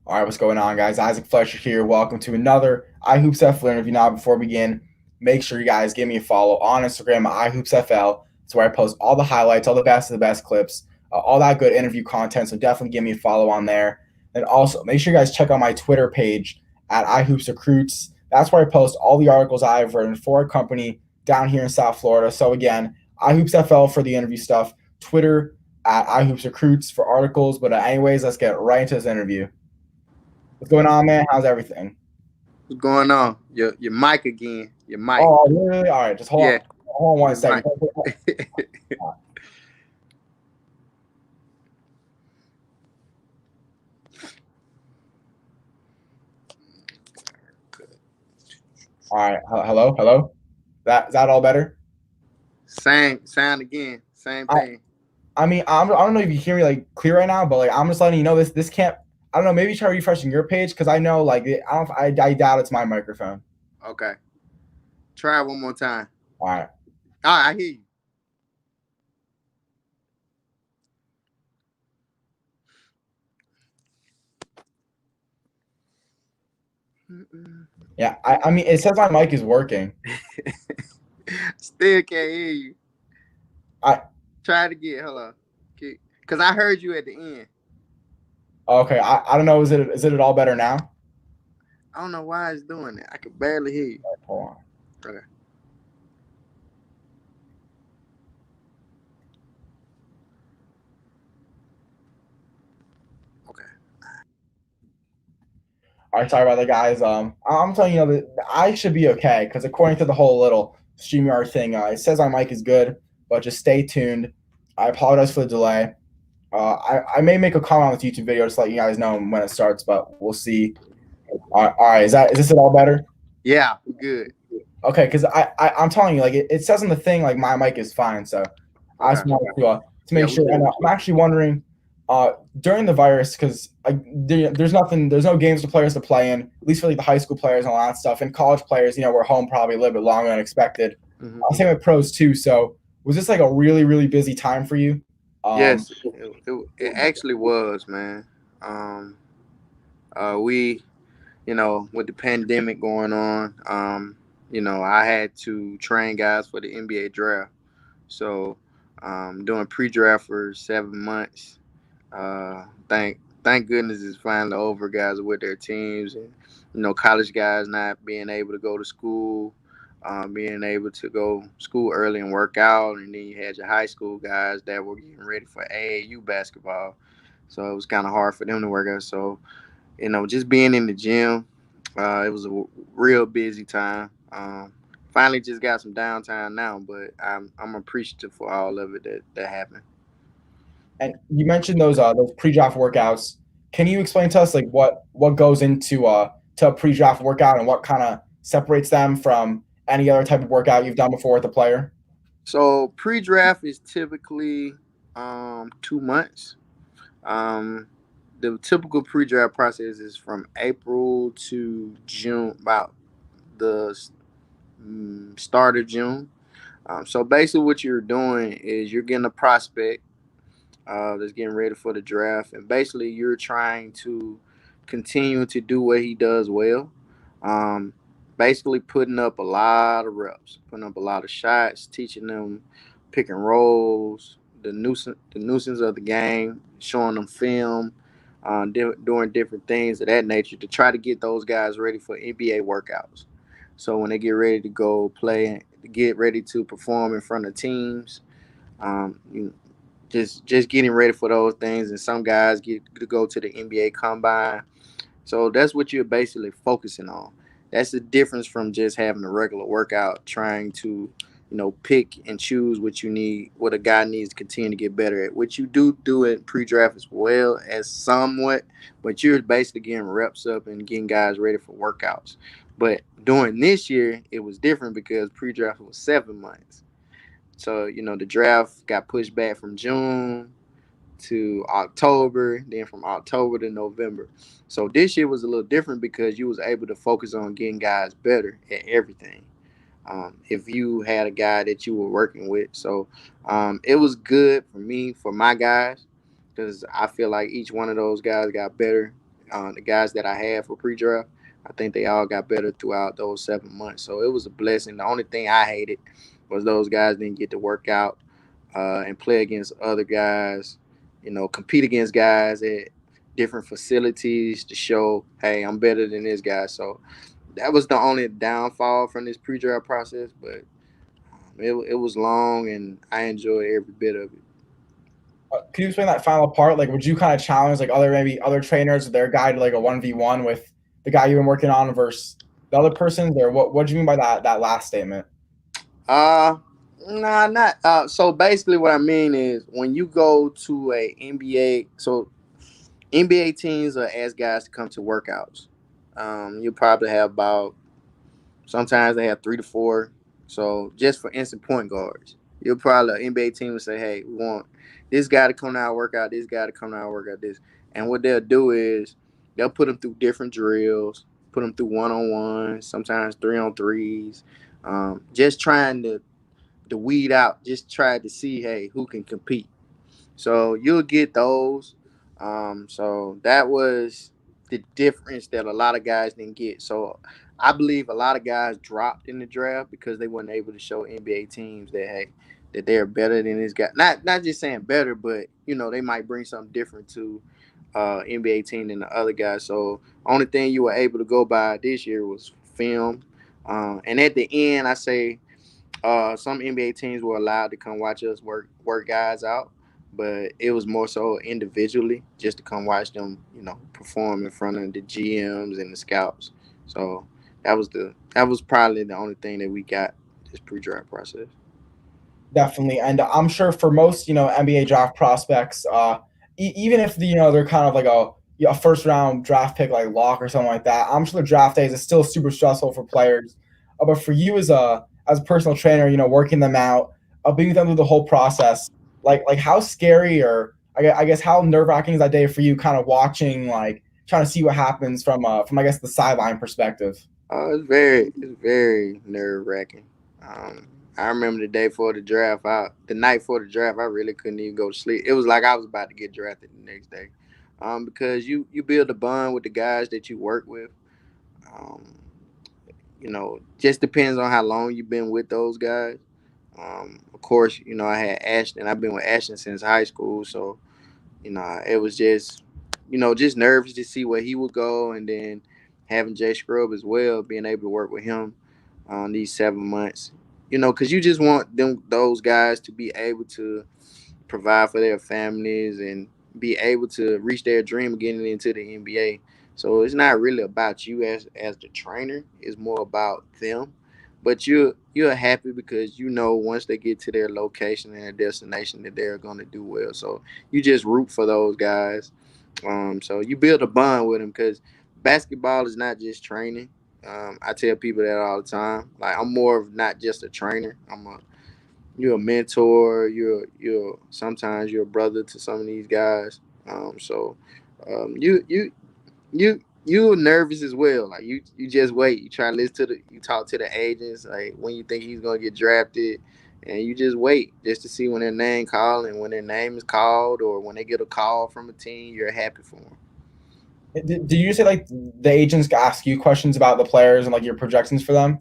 All right, what's going on, guys? Isaac Fletcher here. Welcome to another iHoopsFL interview. Now, before we begin, make sure you guys give me a follow on Instagram at iHoopsFL. It's where I post all the highlights, all the best of the best clips, all that good interview content. So definitely give me a follow on there. And also, make sure you guys check out my Twitter page at iHoopsRecruits. That's where I post all the articles I've written for a company down here in South Florida. So again, iHoopsFL for the interview stuff, Twitter at iHoopsRecruits for articles. But anyways, let's get right into this interview. What's going on, man? How's everything? What's going on? Your mic again. Your mic. Oh, really? All right, just hold on. Yeah, Hold on one your second. mic. All right. Hello, hello. Is that all better? Same sound again. Same I thing. I mean, I don't know if you hear me like clear right now, but like I'm just letting you know this can't. I don't know. Maybe try refreshing your page because I know like I doubt it's my microphone. Okay. Try it one more time. All right. All right, I hear you. Yeah. I mean, it says my mic is working. Still can't hear you. I Try it again. Hold on. Cause I heard you at the end. okay. I don't know. Is it at all better now? I don't know why it's doing that. I can barely hear you. Hold on. Okay. Okay. All right, sorry about that, guys. I'm telling you, that I should be okay because according to the whole little StreamYard thing, it says my mic is good, but just stay tuned. I apologize for the delay. I may make a comment on this YouTube video just to let you guys know when it starts, but we'll see. All right, is this it all better? Yeah, we good. Okay, because I'm telling you, like it says on the thing, like my mic is fine. So I Okay. just wanted to Yeah, make we sure. And good. I'm actually wondering, during the virus, because there's nothing, there's no games for players to play in, at least for like the high school players and all that stuff. And college players, were home probably a little bit longer than expected. Hmm. Same with pros too. So was this like a really really busy time for you? Um, Yes, it actually was, man. Um, we with the pandemic going on, I had to train guys for the NBA draft. So, doing pre-draft for 7 months. Thank goodness it's finally over. Guys are with their teams, and college guys not being able to go to school, being able to go school early and work out, and then you had your high school guys that were getting ready for AAU basketball. So it was kind of hard for them to work out. So just being in the gym, it was a real busy time. Finally, just got some downtime now, but I'm appreciative for all of it that happened. and you mentioned those pre-draft workouts. Can you explain to us like what goes into to a pre-draft workout and what kind of separates them from any other type of workout you've done before with a player? So pre-draft is typically 2 months. Um, the typical pre-draft process is from April to June, about the start of June. So basically, what you're doing is you're getting a prospect that's getting ready for the draft, and basically you're trying to continue to do what he does well. Um, Basically, putting up a lot of reps, putting up a lot of shots, teaching them pick and rolls, the nuisance of the game, showing them film, doing different things of that nature to try to get those guys ready for NBA workouts. So when they get ready to go play, get ready to perform in front of teams, you just getting ready for those things. And some guys get to go to the NBA combine. So that's what you're basically focusing on. That's the difference from just having a regular workout, trying to, pick and choose what you need, what a guy needs to continue to get better at. What you do it pre-draft as well as somewhat, but you're basically getting reps up and getting guys ready for workouts. But during this year, it was different because pre-draft was 7 months. So, the draft got pushed back from June to October, then from October to November. So this year was a little different because you was able to focus on getting guys better at everything. If you had a guy that you were working with, so it was good for me for my guys because I feel like each one of those guys got better the guys that I had for pre-draft, I think they all got better throughout those 7 months. So it was a blessing. The only thing I hated was those guys didn't get to work out and play against other guys, compete against guys at different facilities to show, hey, I'm better than this guy. So that was the only downfall from this pre-draft process, but it was long and I enjoyed every bit of it. Could you explain that final part? Like, would you kind of challenge like maybe other trainers or their guy to like a 1v1 with the guy you've been working on versus the other persons, or what do you mean by that last statement? Uh Nah, not so basically what I mean is when you go to a NBA, so NBA teams are ask guys to come to workouts. You probably have about sometimes they have 3 to 4. So just for instant point guards, you'll probably NBA team will say, "Hey, we want this guy to come out work out, this guy to come out work out this." And what they'll do is they'll put them through different drills, put them through 1-on-ones, sometimes 3-on-3s, just trying to weed out, just try to see, hey, who can compete. So you'll get those. So that was the difference that a lot of guys didn't get. So I believe a lot of guys dropped in the draft because they weren't able to show NBA teams that hey, that they're better than this guy. Not just saying better, but they might bring something different to NBA team than the other guys. So only thing you were able to go by this year was film. And at the end, I say some NBA teams were allowed to come watch us work guys out, but it was more so individually, just to come watch them, perform in front of the GMs and the scouts. So that was probably the only thing that we got this pre-draft process. Definitely, and I'm sure for most NBA draft prospects, even if they're kind of like a first round draft pick like lock or something like that, I'm sure the draft days is still super stressful for players. But for you as a personal trainer, working them out, being with them through the whole process, like how scary or I guess how nerve wracking is that day for you, kind of watching like trying to see what happens from I guess the sideline perspective. It's very nerve wracking. I remember the day before the draft, the night before the draft, I really couldn't even go to sleep. It was like I was about to get drafted the next day, because you build a bond with the guys that you work with. Um, just depends on how long you've been with those guys. Of course, I had Ashton. I've been with Ashton since high school, so it was just nervous to see where he would go, and then having Jay Scrub as well, being able to work with him on these 7 months. Because you just want those guys to be able to provide for their families and be able to reach their dream of getting into the NBA. So it's not really about you as the trainer. It's more about them. But you're happy because once they get to their location and their destination that they're going to do well. So you just root for those guys. So you build a bond with them because basketball is not just training. I tell people that all the time. Like I'm more of not just a trainer. You're a mentor. You're sometimes you're a brother to some of these guys. So you're nervous as well. Like you just wait. You try to listen to you talk to the agents like when you think he's gonna get drafted, and you just wait just to see when their name called, and when their name is called or when they get a call from a team, you're happy for them. Did you say like the agents ask you questions about the players and like your projections for them?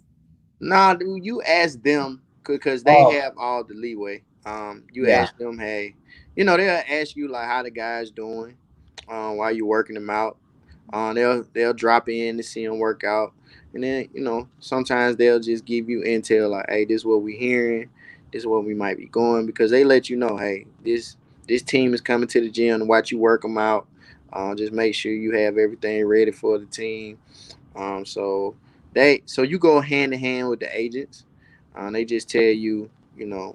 Nah, dude, you ask them because they Oh, have all the leeway. You yeah. ask them, hey, they'll ask you like how the guy's doing, while you're working them out. They'll drop in to see them work out, and then sometimes they'll just give you intel like, hey, this is what we're hearing, this is what we might be going because they let you know, hey, this team is coming to the gym to watch you work them out. Just make sure you have everything ready for the team. So you go hand in hand with the agents. They just tell you,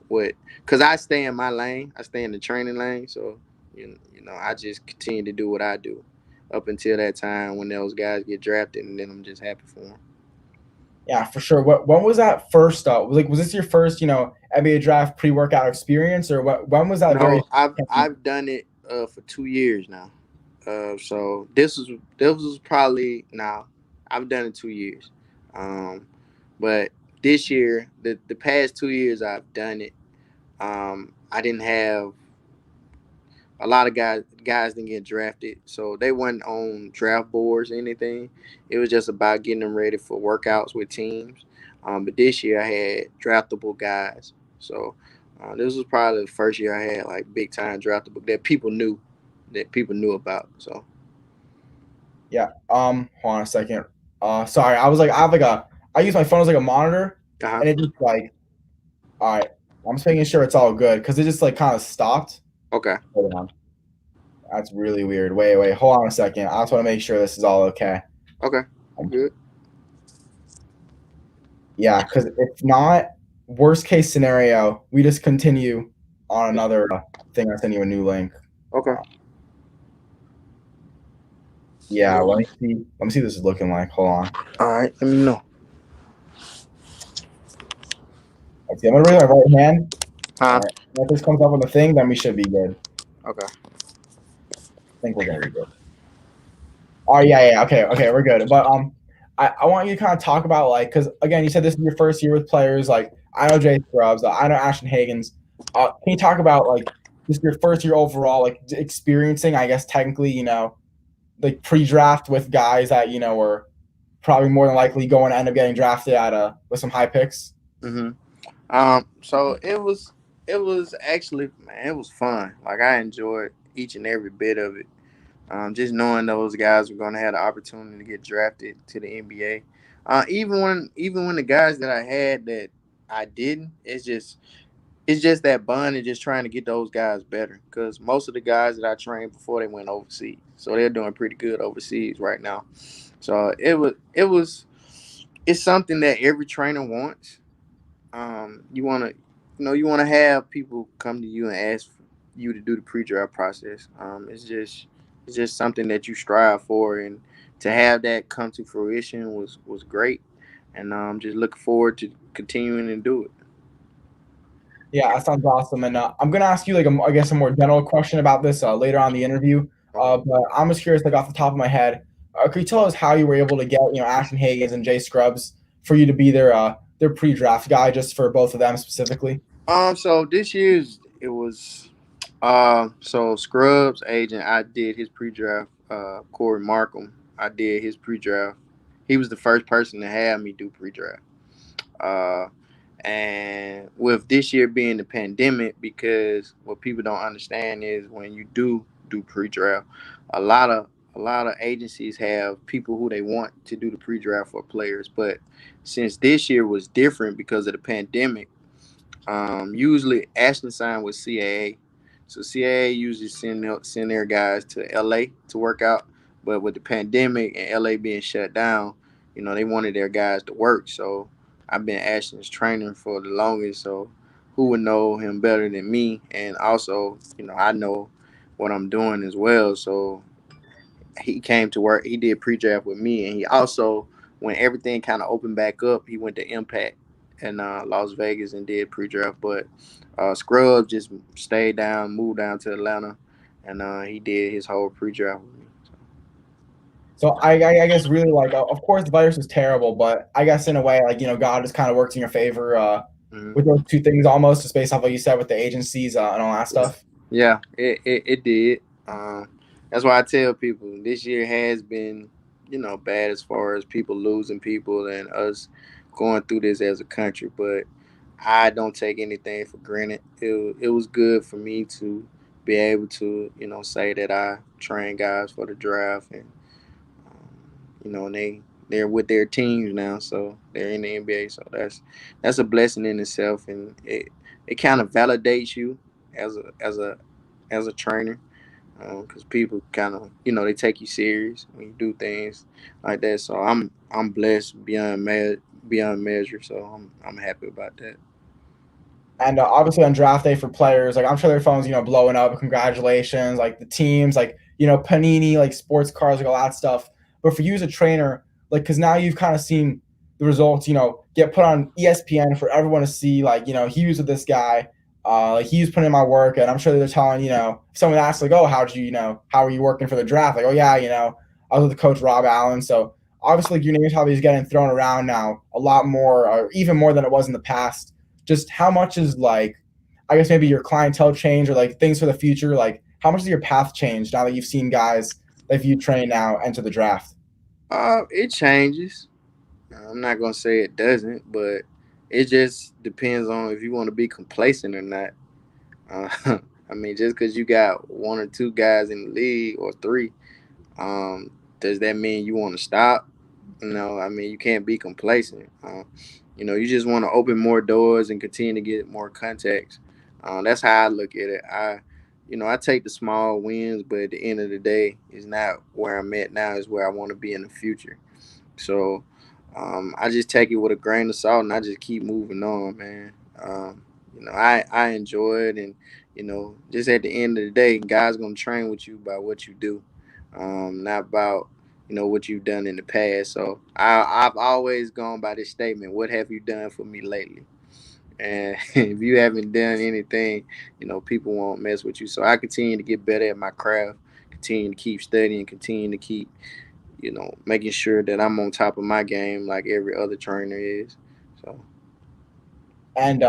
what, because I stay in my lane. I stay in the training lane. So I just continue to do what I do up until that time when those guys get drafted, and then I'm just happy for them. Yeah, for sure. When was that first? Was this your first, NBA draft pre-workout experience, or when was that very? No, I've done it for 2 years now. So this was probably now I've done it 2 years. Um, but this year, the past 2 years I've done it. I didn't have a lot of guys didn't get drafted, so they weren't on draft boards or anything. It was just about getting them ready for workouts with teams. But this year I had draftable guys, so this was probably the first year I had like big time draftable that people knew about. So Yeah. Hold on a second. Sorry. I use my phone as like a monitor, uh-huh. and it just like, all right. I'm just making sure it's all good because it just like kind of stopped. Okay. Hold on. That's really weird. Wait. Hold on a second. I just want to make sure this is all okay. Okay. Good. Yeah, because if not, worst case scenario, we just continue on another thing. I send you a new link. Okay. Yeah, let me see. Let me see what this is looking like. Hold on. All right. Let me know. Let's see. I'm gonna raise my right hand. Huh? Right. If this comes up on the thing, then we should be good. Okay. I think we're gonna be good. Oh yeah. Okay, we're good. But I want you to kind of talk about like, because again, you said this is your first year with players. Like I know Jay Scrubs, I know Ashton Hagans. Can you talk about like just your first year overall, like experiencing, I guess technically, like pre-draft with guys that were probably more than likely going to end up getting drafted at with some high picks. Mm-hmm. So it was actually, man, it was fun. Like I enjoyed each and every bit of it. Just knowing those guys were going to have the opportunity to get drafted to the NBA. Even when the guys that I had that I didn't, it's just that bond and just trying to get those guys better. Because most of the guys that I trained before they went overseas, so they're doing pretty good overseas right now. So it's something that every trainer wants. You want to have people come to you and ask you to do the pre-draft process. It's just something that you strive for, and to have that come to fruition was great, and just looking forward to continuing to do it. Yeah, that sounds awesome. And I'm gonna ask you like I guess a more general question about this later on in the interview. Okay. But I'm just curious, like off the top of my head, could you tell us how you were able to get Ashton Hagans and Jay Scrubs for you to be their pre-draft guy, just for both of them specifically? So this year's it was so Scrubs agent, I did his pre-draft. Corey Markham, I did his pre-draft. He was the first person to have me do pre-draft. Uh, and with this year being the pandemic, because what people don't understand is when you do pre-draft, a lot of a lot of agencies have people who they want to do the pre-draft for players. But since this year was different because of the pandemic, usually Ashton signed with CAA, so CAA usually send their guys to LA to work out. But with the pandemic and LA being shut down, they wanted their guys to work. So I've been Ashton's trainer for the longest. So who would know him better than me? And also, I know what I'm doing as well. So he came to work. He did pre-draft with me, and he also, when everything kind of opened back up, he went to Impact in Las Vegas and did pre-draft. But Scrubs just stayed down, moved down to Atlanta, and he did his whole pre-draft with me. So I guess really like of course the virus is terrible, but I guess in a way like God just kind of works in your favor Mhm. with those two things almost, just based off what you said with the agencies and all that stuff. Yeah, it did. That's why I tell people this year has been, bad as far as people losing people and us going through this as a country. But I don't take anything for granted. It was good for me to be able to, say that I train guys for the draft, and and they're with their teams now, so they're in the NBA. So that's a blessing in itself, and it kind of validates you as a trainer, because people kind of they take you serious when you do things like that. So I'm blessed beyond measure. So I'm happy about that. And obviously on draft day for players, like I'm sure their phones, blowing up. Congratulations, like the teams, like Panini, like sports cars, like all that stuff. But for you as a trainer, like because now you've kind of seen the results, get put on ESPN for everyone to see. Like he was with this guy, like he was putting in my work, and I'm sure they're telling if someone asks like, oh, how'd you, how are you working for the draft? Like, oh yeah, I was with the coach Rob Allen. So obviously, like, your name probably is getting thrown around now a lot more, or even more than it was in the past. Just how much is like, I guess maybe your clientele change or like things for the future, like how much has your path changed now that you've seen guys that you train now enter the draft? It changes. I'm not gonna say it doesn't, but it just depends on if you want to be complacent or not. Uh, I mean, just because you got one or two guys in the league or three, does that mean you want to stop? No, I mean you can't be complacent. You just want to open more doors and continue to get more contacts. That's how I look at it. I take the small wins, but at the end of the day, it's not where I'm at now. Is where I want to be in the future. So I just take it with a grain of salt, and I just keep moving on, man. I enjoy it, and just at the end of the day, guys gonna train with you by what you do, not about what you've done in the past. So I've always gone by this statement: "What have you done for me lately?" And if you haven't done anything, people won't mess with you. So I continue to get better at my craft, continue to keep studying, continue to keep making sure that I'm on top of my game like every other trainer is. So, And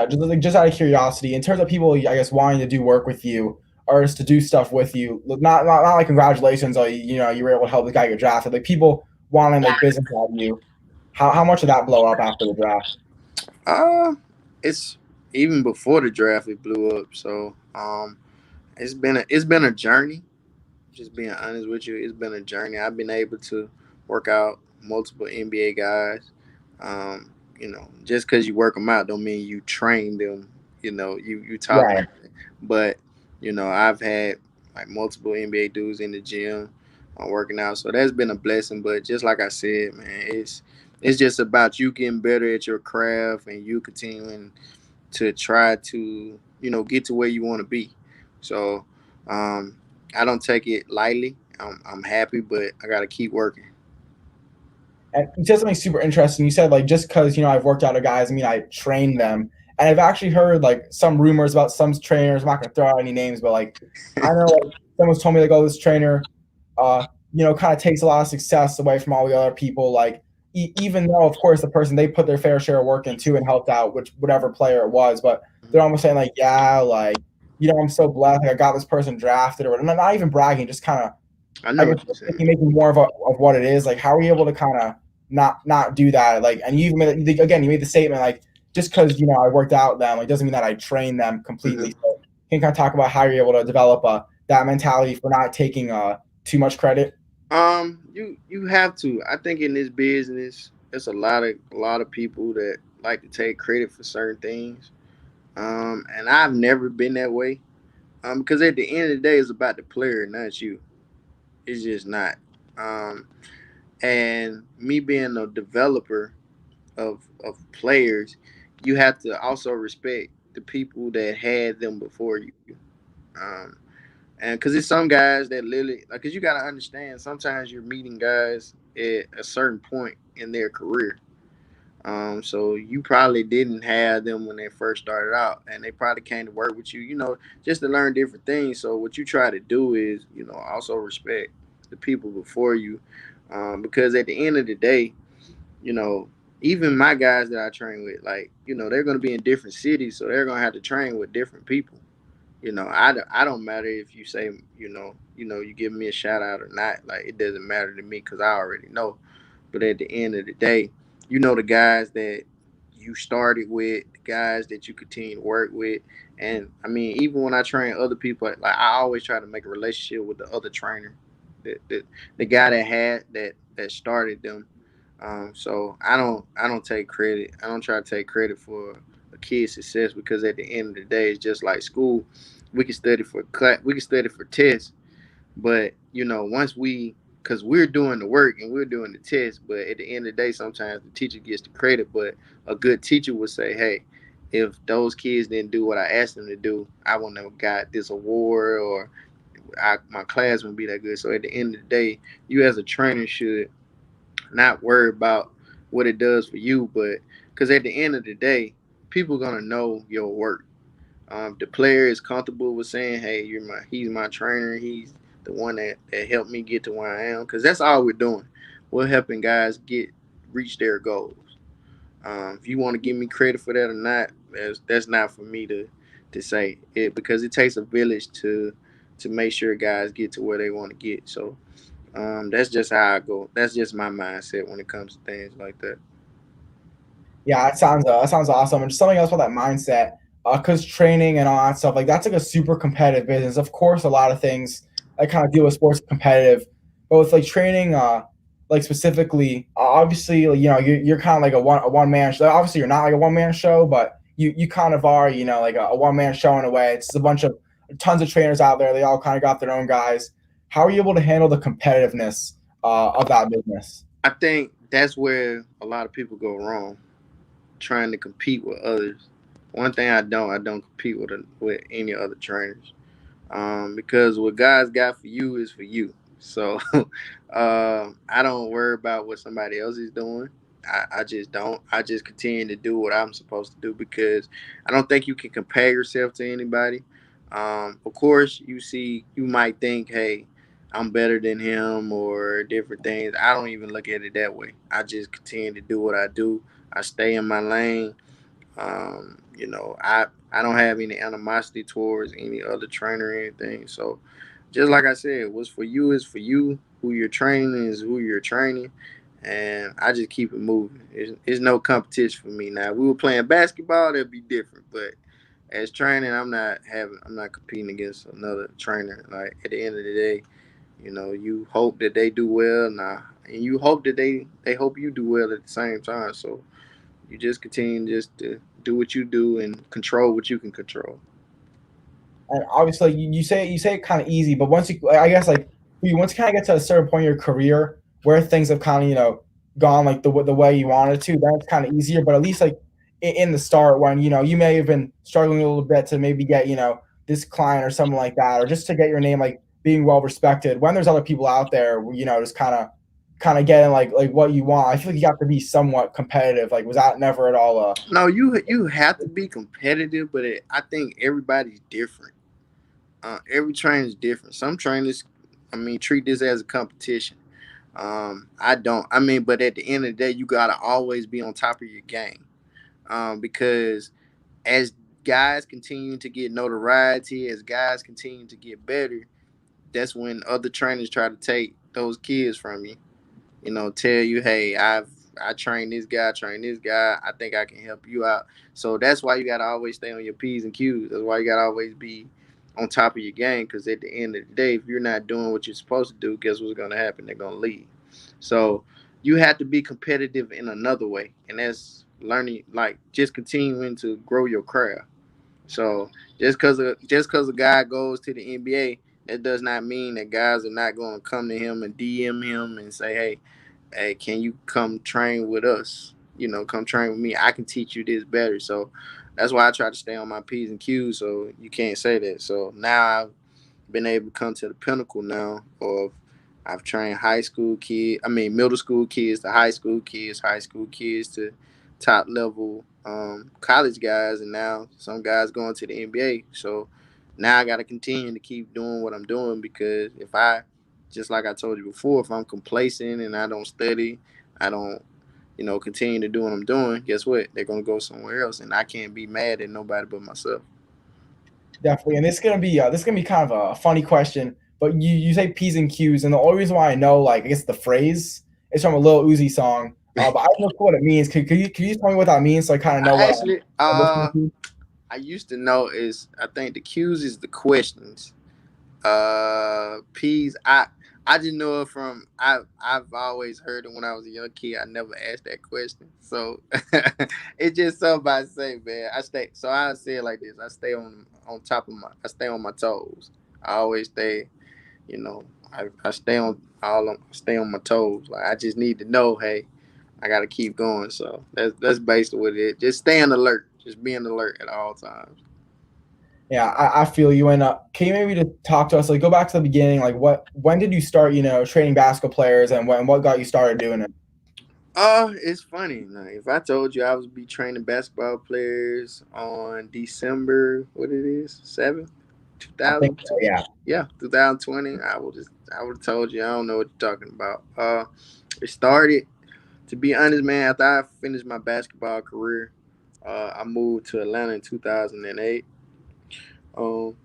just out of curiosity, in terms of people, I guess, wanting to do work with you or just to do stuff with you, not like congratulations, you were able to help the guy get drafted. Like people wanting like business out of you. How much did that blow up after the draft? uh, it's even before the draft it blew up. So, it's been a journey. Just being honest with you, it's been a journey. I've been able to work out multiple NBA guys. Just because you work them out don't mean you train them. You taught them, Right. but I've had like multiple NBA dudes in the gym working out, so that's been a blessing. But just like I said, man, it's just about you getting better at your craft and you continuing to try to get to where you want to be. So um, I don't take it lightly. I'm happy, but I got to keep working. And you said something super interesting. You said like just because I've worked out with guys, I mean I train them. And I've actually heard like some rumors about some trainers. I'm not gonna throw out any names, but like I know like someone's told me like, oh, this trainer, kind of takes a lot of success away from all the other people. Like even though of course the person they put their fair share of work into and helped out, which whatever player it was, but they're almost saying like, yeah, like I'm so blessed. Like, I got this person drafted or whatever. Not even bragging, just kind of I I know guess what you're saying. making more of what it is. Like, how are you able to kind of not do that? Like, and you even you made the statement like just because I worked out them like doesn't mean that I train them completely. Hmm. So can you kind of talk about how you're able to develop that mentality for not taking too much credit? You have to. I think in this business, there's a lot of people that like to take credit for certain things. And I've never been that way. Because at the end of the day, it's about the player, not you. It's just not. Um, and me being a developer of players, you have to also respect the people that had them before you. Um, and because it's some guys that literally, like, because you got to understand, sometimes you're meeting guys at a certain point in their career. So you probably didn't have them when they first started out, and they probably came to work with you, just to learn different things. So what you try to do is, also respect the people before you, because at the end of the day, you know, even my guys that I train with, like, they're going to be in different cities, so they're going to have to train with different people. I don't matter if you say, you give me a shout out or not. Like, it doesn't matter to me because I already know. But at the end of the day, the guys that you started with, the guys that you continue to work with. And I mean, even when I train other people, like, I always try to make a relationship with the other trainer, the guy that started them. So I don't take credit. I don't try to take credit for a kid's success, because at the end of the day, it's just like school. We can study for tests, but once because we're doing the work and we're doing the test, but at the end of the day, sometimes the teacher gets the credit. But a good teacher would say, "Hey, if those kids didn't do what I asked them to do, I wouldn't have got this award, or my class wouldn't be that good." So at the end of the day, you as a trainer should not worry about what it does for you, but because at the end of the day, people are gonna know your work. The player is comfortable with saying, "Hey, he's my trainer. He's the one that helped me get to where I am." Because that's all we're doing. We're helping guys reach their goals. If you want to give me credit for that or not, that's not for me to say it, because it takes a village to make sure guys get to where they want to get. So that's just how I go. That's just my mindset when it comes to things like that. Yeah, that sounds awesome. And just something else about that mindset, because training and all that stuff, like that's like a super competitive business. Of course, a lot of things I kind of deal with sports competitive, but with like training, like specifically, obviously, like, you're kind of like a one man show. Obviously, you're not like a one man show, but you kind of are, like a one man show in a way. It's a bunch of tons of trainers out there. They all kind of got their own guys. How are you able to handle the competitiveness of that business? I think that's where a lot of people go wrong, trying to compete with others. One thing I don't compete with any other trainers, because what God's got for you is for you. So I don't worry about what somebody else is doing. I just don't. I just continue to do what I'm supposed to do because I don't think you can compare yourself to anybody. Of course, you might think, hey, I'm better than him or different things. I don't even look at it that way. I just continue to do what I do. I stay in my lane. I don't have any animosity towards any other trainer or anything. So, just like I said, what's for you is for you. Who you're training is who you're training, and I just keep it moving. It's no competition for me now. If we were playing basketball, that'd be different, but as training, I'm not competing against another trainer. Like at the end of the day, you hope that they do well, and you hope that they hope you do well at the same time. So you just continue just to do what you do and control what you can control. And obviously, you say it kind of easy, but once you, I guess, like you once you kind of get to a certain point in your career where things have kind of gone like the way you wanted to, then it's kind of easier. But at least like in the start, when you may have been struggling a little bit to maybe get this client or something like that, or just to get your name like being well respected. When there's other people out there, just kind of getting like what you want. I feel like you have to be somewhat competitive. Like, was that never at all No, you have to be competitive, but I think everybody's different. Every trainer is different. Some trainers, treat this as a competition. I don't. But at the end of the day, you gotta always be on top of your game. Because as guys continue to get notoriety, as guys continue to get better, that's when other trainers try to take those kids from you. Tell you, hey, I train this guy, train this guy. I think I can help you out. So that's why you gotta always stay on your P's and Q's. That's why you gotta always be on top of your game. Because at the end of the day, if you're not doing what you're supposed to do, guess what's gonna happen? They're gonna leave. So you have to be competitive in another way, and that's learning, like just continuing to grow your craft. So just because a guy goes to the NBA, that does not mean that guys are not going to come to him and DM him and say, hey, can you come train with us? Come train with me. I can teach you this better. So that's why I try to stay on my P's and Q's. So you can't say that. So now I've been able to come to the pinnacle now of I've trained middle school kids to high school kids to top level college guys, and now some guys going to the NBA. So now I got to continue to keep doing what I'm doing because just like I told you before, if I'm complacent and I don't study, I don't, continue to do what I'm doing, guess what? They're going to go somewhere else, and I can't be mad at nobody but myself. Definitely, and this is gonna be kind of a funny question, but you say P's and Q's, and the only reason why I know like I guess the phrase is from a Lil Uzi song, but I don't know what it means. Could you tell me what that means so I kind of know I what actually, I'm listening to? I used to know is I think the Q's is the questions. P's. I just know it from I've always heard it when I was a young kid. I never asked that question, so it's just something I say, man. I say it like this. I stay on top of I stay on my toes. I always stay, you know. I stay stay on my toes. Like I just need to know, hey, I got to keep going. So that's basically what it is. Just staying alert. Just being alert at all times. Yeah, I feel you. And can you maybe just talk to us, like go back to the beginning, like when did you start, training basketball players, and what got you started doing it? It's funny. Like, if I told you I was be training basketball players on December, what it is, 7th, I think so, 2000, yeah. yeah, 2020, I would have told you I don't know what you're talking about. It started, to be honest, man. After I finished my basketball career, I moved to Atlanta in 2008. Um,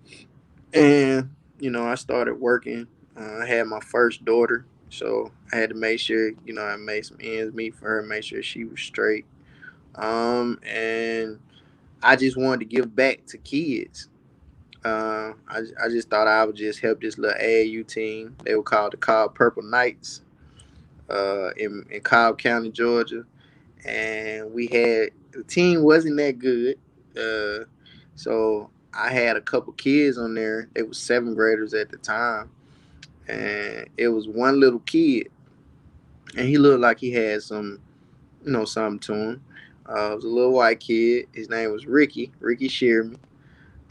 and I started working. I had my first daughter, so I had to make sure, I made some ends meet for her, make sure she was straight. And I just wanted to give back to kids. I just thought I would just help this little AAU team. They were called the Cobb Purple Knights in Cobb County, Georgia. And the team wasn't that good. So I had a couple kids on there. They were seventh graders at the time. And it was one little kid, and he looked like he had something to him. It was a little white kid. His name was Ricky Shearman,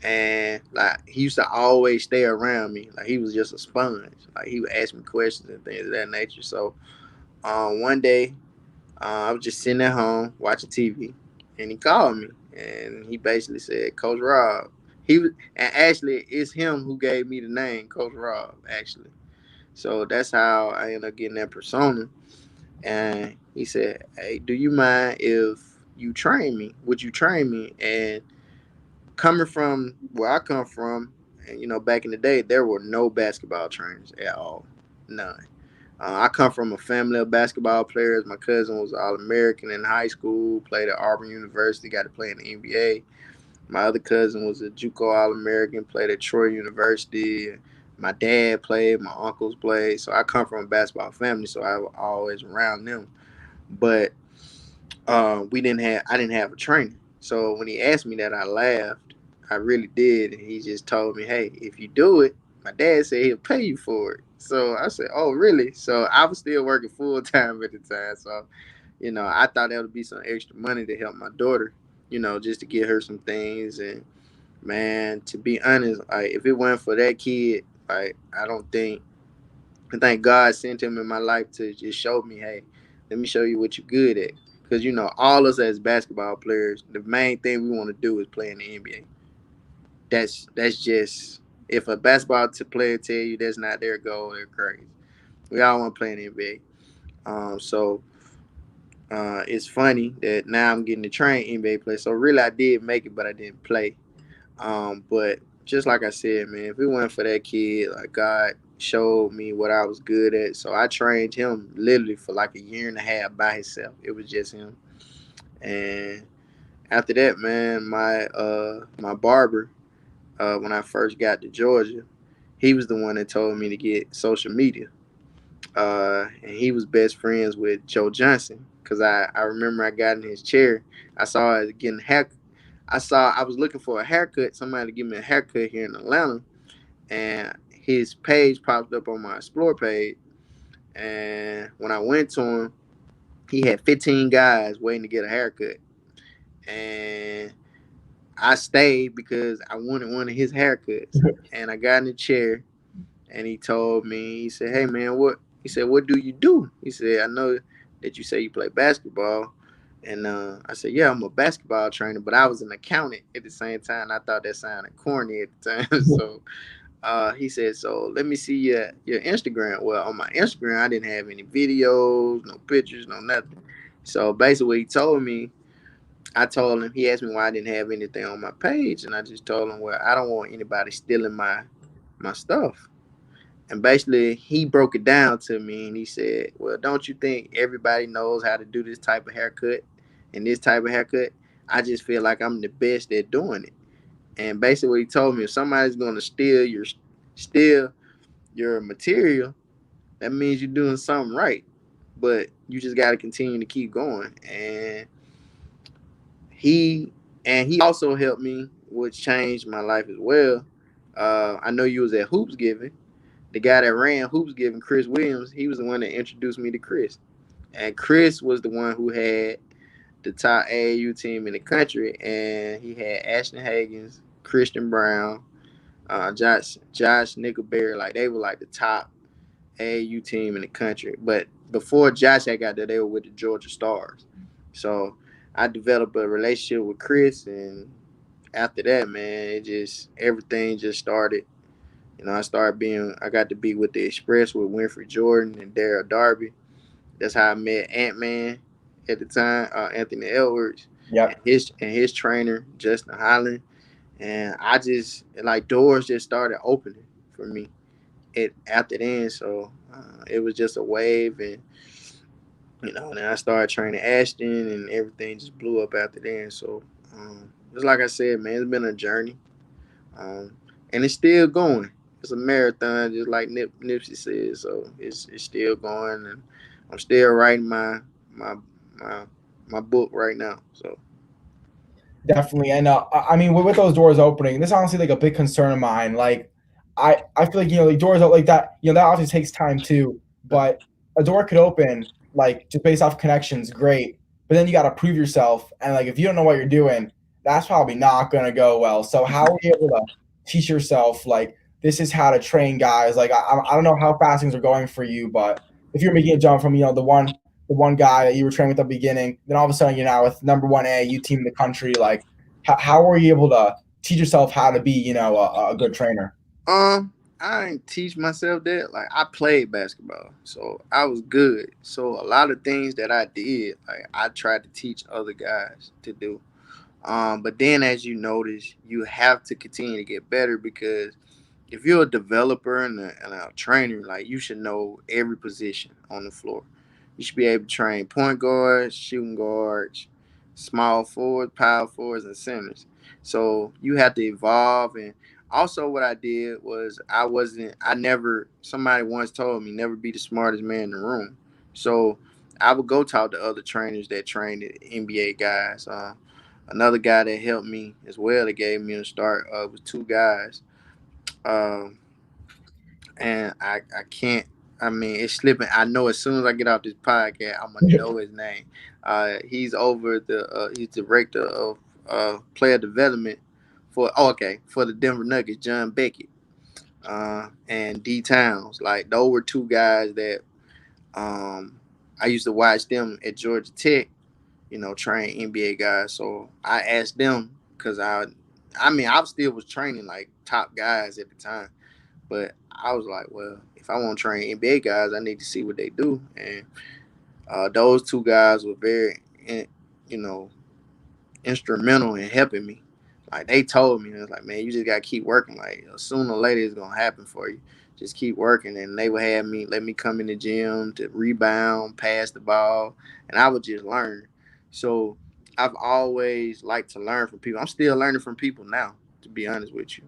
and like he used to always stay around me. Like he was just a sponge. Like he would ask me questions and things of that nature. So one day, I was just sitting at home watching TV, and he called me, and he basically said, "Coach Rob." And actually, it's him who gave me the name Coach Rob. Actually, so that's how I ended up getting that persona. And he said, "Hey, do you mind if you train me? Would you train me?" And coming from where I come from, and back in the day, there were no basketball trainers at all, none. I come from a family of basketball players. My cousin was All American in high school, played at Auburn University, got to play in the NBA. My other cousin was a JUCO All American, played at Troy University. My dad played, my uncles played. So I come from a basketball family, so I was always around them. But I didn't have a trainer. So when he asked me that, I laughed. I really did, and he just told me, "Hey, if you do it, my dad said he'll pay you for it." So I said, "Oh, really?" So I was still working full time at the time. So I thought that would be some extra money to help my daughter, just to get her some things. And man, to be honest, like if it weren't for that kid, like I think God sent him in my life to just show me, hey, let me show you what you're good at. Because all us as basketball players, the main thing we want to do is play in the NBA. That's just if a player tell you that's not their goal, they're crazy. We all want to play in the NBA. So it's funny that now I'm getting to train NBA players. So really, I did make it, but I didn't play. But just like I said, man, if it wasn't for that kid, like God showed me what I was good at. So I trained him literally for like a year and a half by himself. It was just him. And after that, man, my barber, when I first got to Georgia, he was the one that told me to get social media. And he was best friends with Joe Johnson. Cause I remember I got in his chair. I saw it getting hack. I was looking for a haircut, somebody to give me a haircut here in Atlanta, and his page popped up on my explore page. And when I went to him, he had 15 guys waiting to get a haircut. And I stayed because I wanted one of his haircuts. And I got in the chair, and he told me, he said, "Hey man, what?" He said, "What do you do?" He said, "I know that you say you play basketball." And I said, "Yeah, I'm a basketball trainer, but I was an accountant at the same time. I thought that sounded corny at the time." So he said, "So let me see your Instagram." Well, on my Instagram, I didn't have any videos, no pictures, no nothing. So basically, what he told me, I told him. He asked me why I didn't have anything on my page, and I just told him, "Well, I don't want anybody stealing my stuff." And basically, he broke it down to me, and he said, "Well, don't you think everybody knows how to do this type of haircut and this type of haircut? I just feel like I'm the best at doing it." And basically, what he told me, if somebody's going to steal your material, that means you're doing something right. But you just got to continue to keep going. He he also helped me, which changed my life as well. I know you was at Hoops Giving. The guy that ran Hoops Giving, Chris Williams, he was the one that introduced me to Chris. And Chris was the one who had the top AAU team in the country, and he had Ashton Hagans, Christian Brown, Josh Nickelberry. Like they were like the top AAU team in the country. But before Josh had got there, they were with the Georgia Stars. So I developed a relationship with Chris, and after that, man, it just everything just started. I got to be with the Express with Winfrey Jordan and Daryl Darby. That's how I met Ant Man at the time, Anthony Edwards, and Yep. his trainer Justin Holland. And I just like doors just started opening for me. It after then, so it was just a wave, and then I started training Ashton, and everything just blew up after then. So just like I said, man, it's been a journey, um, and it's still going. It's a marathon, just like Nipsey said. So it's still going, and I'm still writing my my my book right now. So Definitely, and I mean, with those doors opening, this is honestly like a big concern of mine. Like, I feel like like doors out like that, that obviously takes time too. But a door could open like just based off connections, great. But then you got to prove yourself, and like if you don't know what you're doing, that's probably not gonna go well. So how are you able to teach yourself like this is how to train guys? Like I don't know how fast things are going for you, but if you're making a jump from the one guy that you were training with at the beginning, then all of a sudden you're now with number one AAU team in the country. Like, how are you able to teach yourself how to be, a good trainer? I didn't teach myself that. Like I played basketball, so I was good. So a lot of things that I did, like I tried to teach other guys to do. But then as you notice, you have to continue to get better because if you're a developer and a trainer, like you should know every position on the floor. You should be able to train point guards, shooting guards, small forwards, power forwards, and centers. So you have to evolve. And also, what I did was I never, somebody once told me, never be the smartest man in the room. So I would go talk to other trainers that trained NBA guys. Another guy that helped me as well, that gave me a start, was two guys. Um, and I can't. I mean, it's slipping. I know as soon as I get off this podcast, I'm gonna know his name. He's over he's director of player development for the Denver Nuggets, John Beckett, and D Towns. Like those were two guys that I used to watch them at Georgia Tech. Train NBA guys. So I asked them because I mean, I still was training like top guys at the time. But I was like, well, if I want to train NBA guys, I need to see what they do. And those two guys were very, you know, instrumental in helping me. Like they told me, it was like, man, you just gotta keep working. Like sooner or later, it's gonna happen for you. Just keep working. And they would have me let me come in the gym to rebound, pass the ball, and I would just learn. So I've always liked to learn from people. I'm still learning from people now, to be honest with you.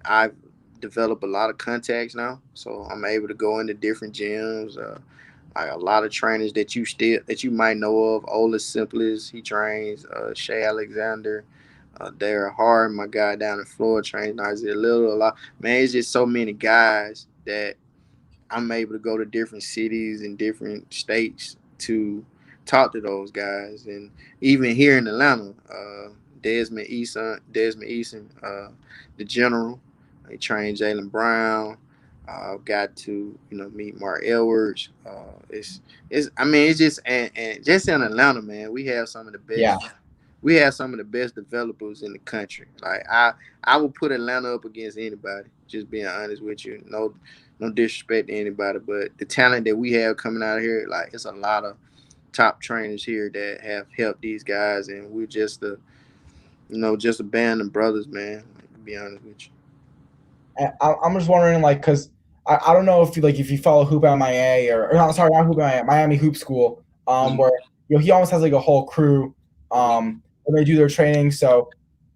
I've developed a lot of contacts now, so I'm able to go into different gyms. Like a lot of trainers that you might know of. Ola Simplis, he trains. Shay Alexander, Dara Hard, my guy down in Florida, trains Isaiah Little a lot. Man, it's just so many guys that I'm able to go to different cities and different states to talk to those guys, and even here in Atlanta, Desmond Eason, the general, he trained Jalen Brown. Got to meet Mark Edwards. It's I mean it's just and just in Atlanta, man, we have some of the Yeah. best. We have some of the best developers in the country. Like I would put Atlanta up against anybody. Just being honest with you, no disrespect to anybody, but the talent that we have coming out of here, like it's a lot of top trainers here that have helped these guys, and we're just a band of brothers, man. Like, to be honest with you. I'm just wondering, like, because I don't know if you follow Hoop MIA or no, sorry, not Hoop MIA, Miami Hoop School, Mhm. where he almost has like a whole crew, Mhm. when they do their training. So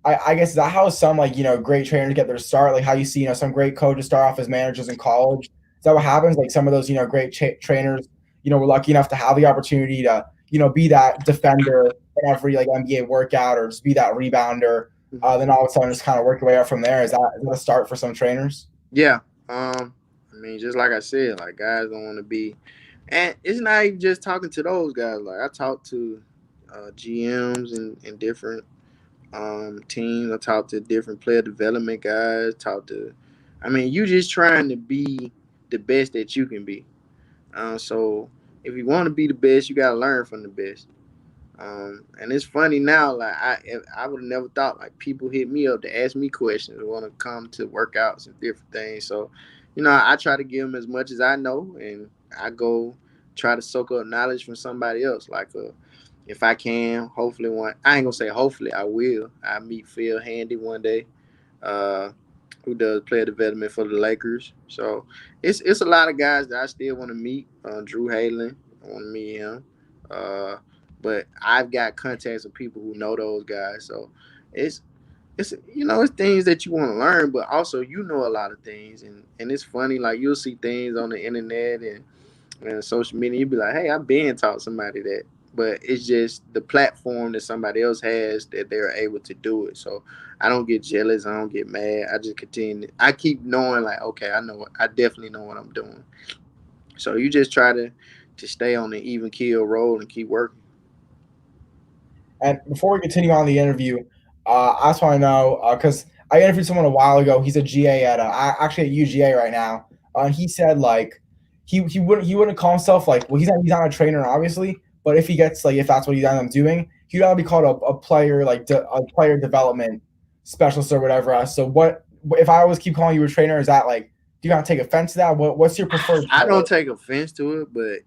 I guess is that how some like great trainers get their start? Like how you see some great coaches start off as managers in college. Is that what happens? Like some of those great trainers, were lucky enough to have the opportunity to be that defender in every like NBA workout or just be that rebounder, Mhm. then all of a sudden just kind of work your way up from there. Is that a start for some trainers? Yeah. I mean, just like I said, like guys don't want to be, and it's not even just talking to those guys. Like I talk to GMs and different teams. I talk to different player development guys. I mean, you just trying to be the best that you can be. So if you want to be the best, you got to learn from the best. And it's funny now, like I would have never thought like people hit me up to ask me questions, want to come to workouts and different things. So, I try to give them as much as I know, and I go try to soak up knowledge from somebody else. Like, if I can, I ain't gonna say hopefully, I will. I meet Phil Handy one day. Uh, who does player development for the Lakers. So it's a lot of guys that I still want to meet. Drew Halen, I want to meet him. Uh, but I've got contacts of people who know those guys. So it's it's things that you want to learn, but also a lot of things, and it's funny. Like you'll see things on the internet and social media. You'll be like, hey, I've been taught somebody that. But it's just the platform that somebody else has that they're able to do it. So I don't get jealous. I don't get mad. I just continue. I keep knowing like, okay, I know. I definitely know what I'm doing. So you just try to stay on the even keel roll and keep working. And before we continue on the interview, I just want to know because I interviewed someone a while ago. He's a GA at actually at UGA right now. And he said like he wouldn't call himself like well he's not a trainer obviously, but if he gets like if that's what he's ended up doing, he'd rather be called a player like a player development specialist or whatever. So what if I always keep calling you a trainer? Is that like do you not take offense to that? What's your preferred I title? don't take offense to it, but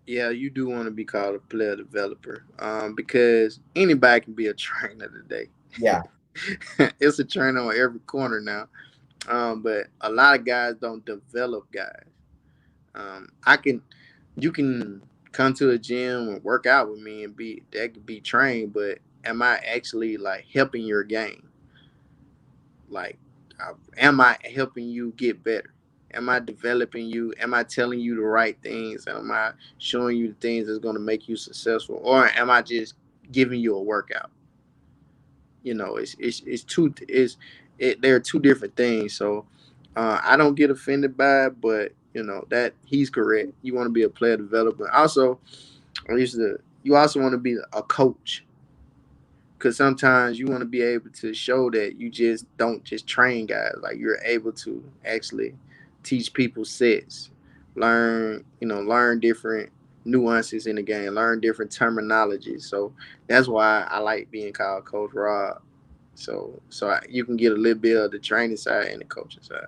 yeah, you do want to be called a player developer, because anybody can be a trainer today. Yeah. It's a trainer on every corner now. But a lot of guys don't develop guys. I can, you can come to a gym and work out with me and be that could be trained, but am I actually like helping your game? Like, am I helping you get better? Am I developing you? Am I telling you the right things? Am I showing you the things that's going to make you successful, or am I just giving you a workout? It's two. They're two different things. So I don't get offended by it, but that he's correct. You want to be a player developer. Also, you also want to be a coach, because sometimes you want to be able to show that you just don't just train guys. Like you're able to actually teach people sets, learn different nuances in the game, learn different terminologies. So that's why I like being called Coach Rob. So you can get a little bit of the training side and the coaching side.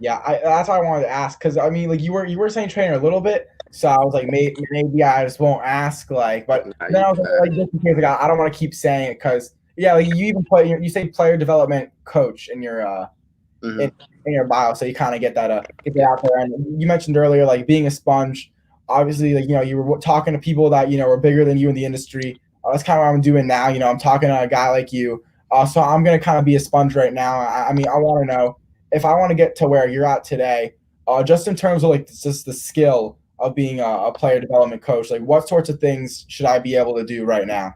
Yeah, that's why I wanted to ask because I mean, like you were saying trainer a little bit, so I was like, maybe I just won't ask, like, but Nah, then you I was got like, just in case, like, I don't want to keep saying it because yeah, like you even play, you say player development coach it. in, in your bio, so you kind of get that out there. And you mentioned earlier, like being a sponge. Obviously, like you were talking to people that were bigger than you in the industry. That's kind of what I'm doing now. I'm talking to a guy like you. So I'm gonna kind of be a sponge right now. I mean, I want to know if I want to get to where you're at today, just in terms of like just the skill of being a player development coach. Like, what sorts of things should I be able to do right now?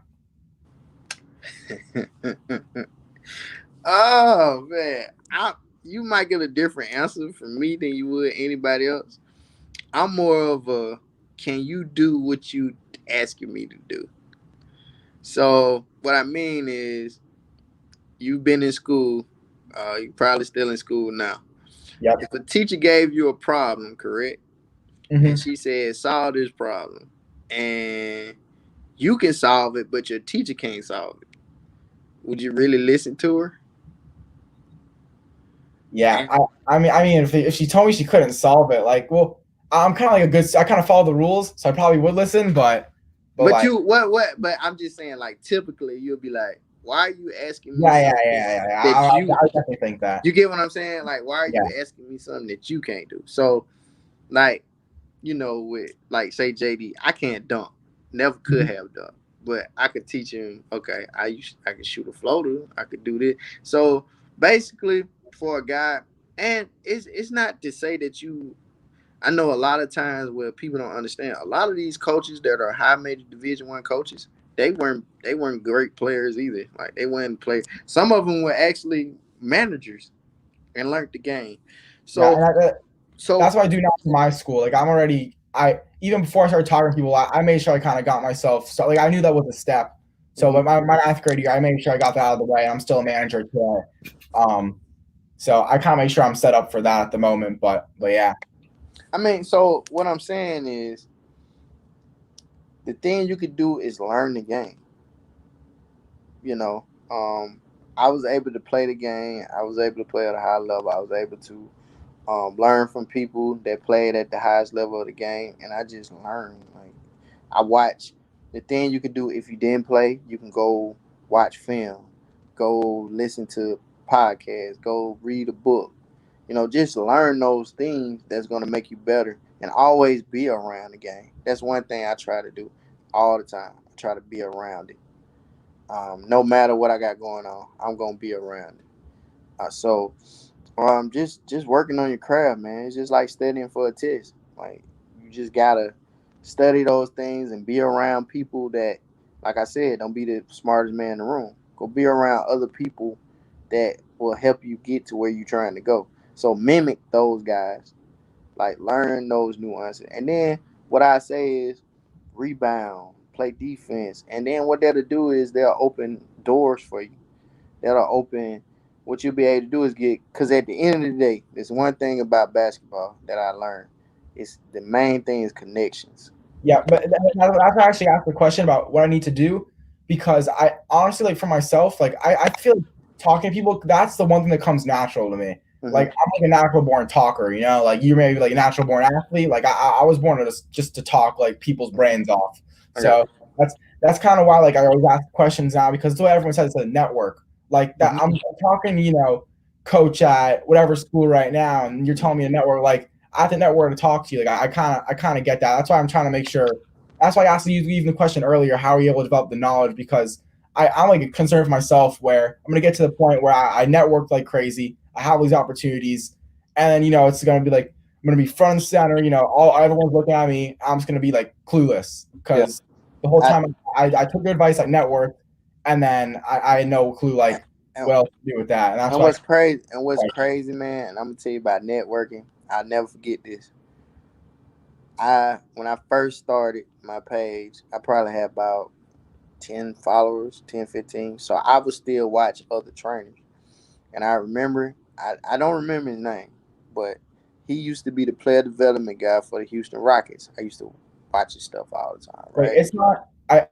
Oh man, you might get a different answer from me than you would anybody else. I'm more of a can you do what you asking me to do? So what I mean is you've been in school, you probably still in school now. Yep. If a teacher gave you a problem, correct, and Hmm. she said solve this problem, and you can solve it, but your teacher can't solve it, would you really listen to her? Yeah, I mean, if she told me she couldn't solve it, like, well, I'm kind of like a good. I kind of follow the rules, so I probably would listen, but But like, you what? But I'm just saying, like typically you'll be like, why are you asking me yeah, yeah, something yeah, yeah. that I definitely think that. you get what I'm saying? Like, why are you Yeah. asking me something that you can't do? So, like, with like say JD, I can't dunk, never could Mhm. have dunk, but I could teach him. Okay, I could shoot a floater, I could do this. So basically, for a guy, and it's not to say that you I know a lot of times where people don't understand. A lot of these coaches that are high major Division 1 coaches, they weren't great players either. Like they weren't play. Some of them were actually managers and learned the game. Yeah, So and so that's what I do now for my school. Like, I'm already. I even before I started talking to people, I made sure I kind of got myself. So like, I knew that was a step. So, mhm. but my ninth grade year, I made sure I got that out of the way. I'm still a manager today. Um, so I kind of make sure I'm set up for that at the moment. But yeah. I mean, so what I'm saying is the thing you could do is learn the game. You know, I was able to play the game. I was able to play at a high level. I was able to learn from people that played at the highest level of the game, and I just learned. Like I watch the thing you could do if you didn't play, you can go watch film, go listen to podcast, go read a book. Just learn those things that's gonna make you better, and always be around the game. That's one thing I try to do all the time. I try to be around it. No matter what I got going on, I'm gonna be around it. Just working on your craft, man. It's just like studying for a test. Like you just gotta study those things and be around people that, like I said, don't be the smartest man in the room. Go be around other people that will help you get to where you're trying to go. So mimic those guys. Like learn those nuances. And then what I say is rebound, play defense. And then what that'll do is they'll open doors for you. That'll open what you'll be able to do is get, because at the end of the day, there's one thing about basketball that I learned. It's the main thing is connections. Yeah, but that's actually asked the question about what I need to do, because I honestly, like, for myself, like I feel like talking to people, that's the one thing that comes natural to me. Mm-hmm. Like I'm like a natural born talker, like you may be like a natural born athlete. Like I was born just to talk like people's brains off. So that's kind of why like I always ask questions now, because the way everyone says it's a network. Like that, I'm talking, coach at whatever school right now, and you're telling me a network. Like I have to network to talk to you. Like I kind of get that. That's why I'm trying to make sure. That's why I asked you even the question earlier. How are you able to develop the knowledge? Because I'm like concerned for myself, where I'm gonna get to the point where I network like crazy. I have these opportunities, and then it's gonna be like I'm gonna be front and center. Everyone's looking at me. I'm just gonna be like clueless, because the whole time I took your advice, like network, and then I had no clue like what else to do with that. And that's what's crazy. And what's crazy, man. And I'm gonna tell you about networking. I'll never forget this. When I first started my page, I probably had about 10 followers, 10, 15. So I would still watch other trainers. And I remember, I don't remember his name, but he used to be the player development guy for the Houston Rockets. I used to watch his stuff all the time, right? Wait, it's not. I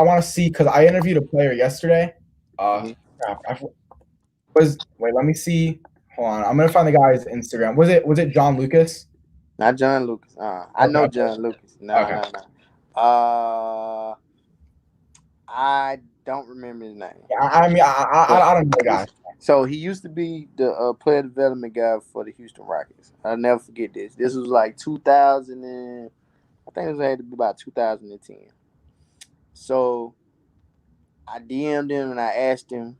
want to see, because I interviewed a player yesterday. Let me see. Hold on, I'm gonna find the guy's Instagram. Was it John Lucas? Not John Lucas. I know John Lucas. No. I don't remember his name. I mean, I don't know the guy. So he used to be the player development guy for the Houston Rockets. I'll never forget this. This was like 2000 and I think it was had to be about 2010. So I DM'd him and I asked him,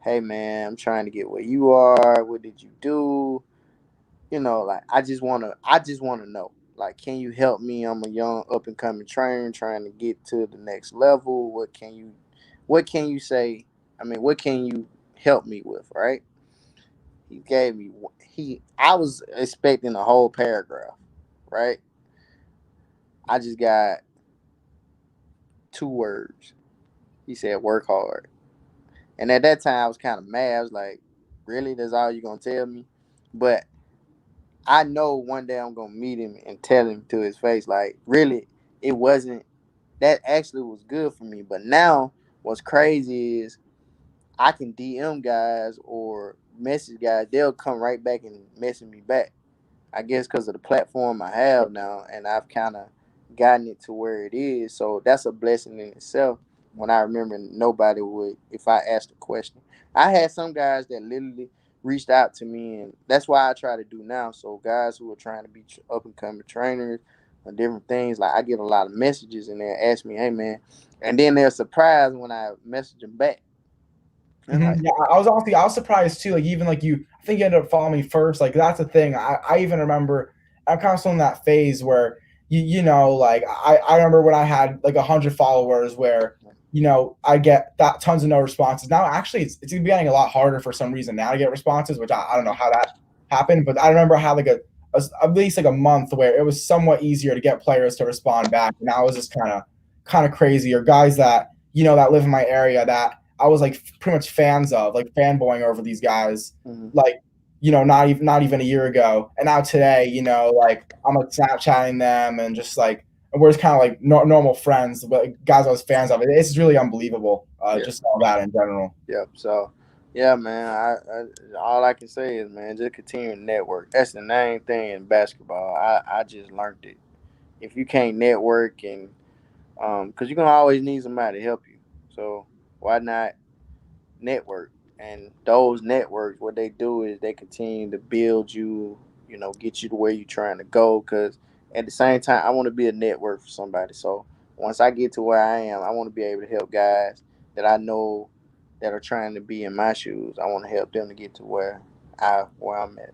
hey man, I'm trying to get where you are. What did you do? Like I just wanna know. Like, can you help me? I'm a young up and coming trainer trying to get to the next level. What can you say? I mean, what can you help me with, right? He gave me I was expecting a whole paragraph, right? I just got 2 words. He said, work hard. And at that time I was kind of mad. I was like, really? That's all you gonna tell me? But I know one day I'm gonna meet him and tell him to his face, like, really, it wasn't that actually was good for me. But now what's crazy is I can DM guys or message guys, they'll come right back and message me back. I guess because of the platform I have now, and I've kind of gotten it to where it is. So that's a blessing in itself. When I remember nobody would, if I asked a question, I had some guys that literally reached out to me, and that's why I try to do now. So guys who are trying to be up and coming trainers or different things, like I get a lot of messages and they ask me, hey man, and then they're surprised when I message them back. Like, yeah, I was surprised too. Like even like you, I think you ended up following me first. Like that's the thing. I even remember I'm kind of still in that phase where like I remember when I had like 100 followers, where I get that tons of no responses. Now actually it's getting a lot harder for some reason now to get responses, which I don't know how that happened, but I remember I had like at least like a month where it was somewhat easier to get players to respond back. And I was just kind of crazy, or guys that that live in my area that I was like pretty much fans of, like fanboying over these guys, like not even a year ago, and now today, like I'm like Snapchatting them and just like we're just kind of like normal friends, but guys I was fans of. It's really unbelievable, just all that in general. Yep. So, yeah, man. I all I can say is, man, just continue to network. That's the main thing in basketball. I just learned it. If you can't network and because you're gonna always need somebody to help you. So why not network? And those networks, what they do is they continue to build you, get you to where you're trying to go. Because at the same time, I want to be a network for somebody. So once I get to where I am, I want to be able to help guys that I know that are trying to be in my shoes. I want to help them to get to where I'm at.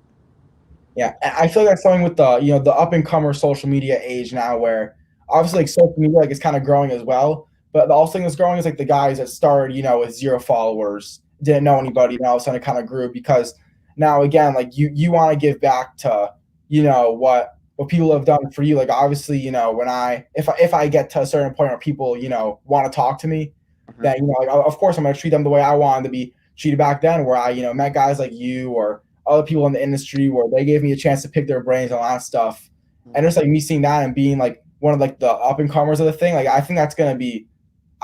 Yeah, I feel like that's something with the the up and comer social media age now, where obviously like social media like is kind of growing as well. But the also thing that's growing is like the guys that started with 0 followers, didn't know anybody, and all of a sudden it kind of grew because now again like you want to give back to what people have done for you. Like obviously when if I get to a certain point where people want to talk to me, Mhm. then like of course I'm gonna treat them the way I wanted to be treated back then, where I met guys like you or other people in the industry where they gave me a chance to pick their brains and all that stuff. And just like me seeing that and being like one of like the up and comers of the thing, like I think that's gonna be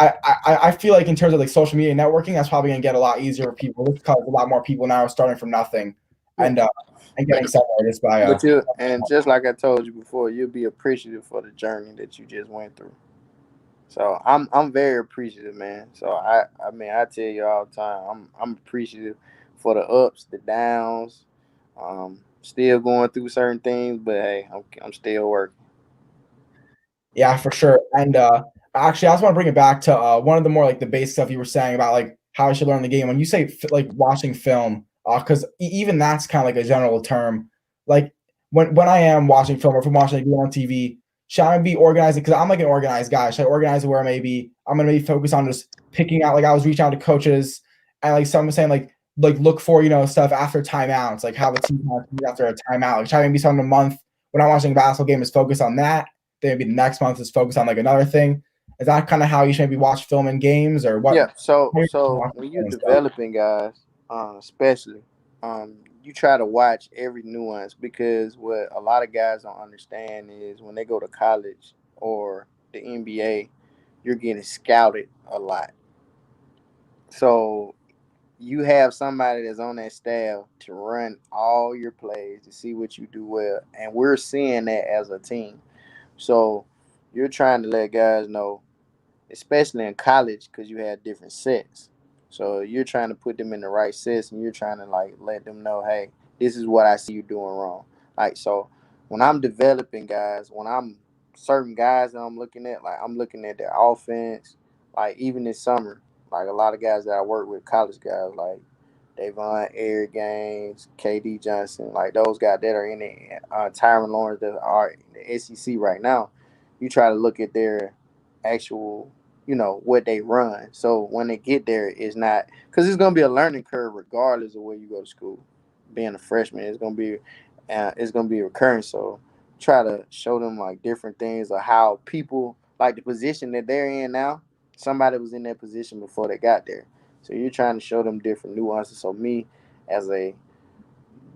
I feel like in terms of like social media networking, that's probably gonna get a lot easier for people just because a lot more people now are starting from nothing Yeah. and getting somewhere just by And just like I told you before, you'll be appreciative for the journey that you just went through. So I'm very appreciative, man. So I mean I tell you all the time, I'm appreciative for the ups, the downs. Still going through certain things, but hey, I'm still working. Yeah, for sure. And actually, I just want to bring it back to one of the more like the base stuff you were saying about like how I should learn the game. When you say like watching film, because even that's kind of like a general term. Like when I am watching film or if I'm watching a game on TV, should I be organizing? Because I'm like an organized guy. Should I organize it where maybe I'm gonna maybe focus on just picking out? Like I was reaching out to coaches and like someone was saying like look for stuff after timeouts, like how the team has to be after a timeout. Like try to be something a month when I'm watching a basketball game is focus on that, then maybe the next month is focused on like another thing. Is that kind of how you should maybe watch film and games, or what? Yeah. So How you so watch when you're film and stuff? developing guys, especially, you try to watch every nuance because what a lot of guys don't understand is when they go to college or the NBA, you're getting scouted a lot. So you have somebody that's on that staff to run all your plays to see what you do well, and we're seeing that as a team. So you're trying to let guys know, especially in college, because you have different sets. So you're trying to put them in the right sets, and you're trying to like let them know, hey, this is what I see you doing wrong. Like so, when I'm developing guys, when I'm certain guys that I'm looking at, like I'm looking at their offense, like even this summer, like a lot of guys that I work with, college guys, like Davon, Eric Gaines, KD Johnson, like those guys that are in it, Tyron Lawrence that are in the SEC right now. You try to look at their actual, what they run. So when they get there, it's not because it's gonna be a learning curve regardless of where you go to school. Being a freshman, it's gonna be recurring. So try to show them like different things of how people like the position that they're in now. Somebody was in that position before they got there. So you're trying to show them different nuances. So me, as a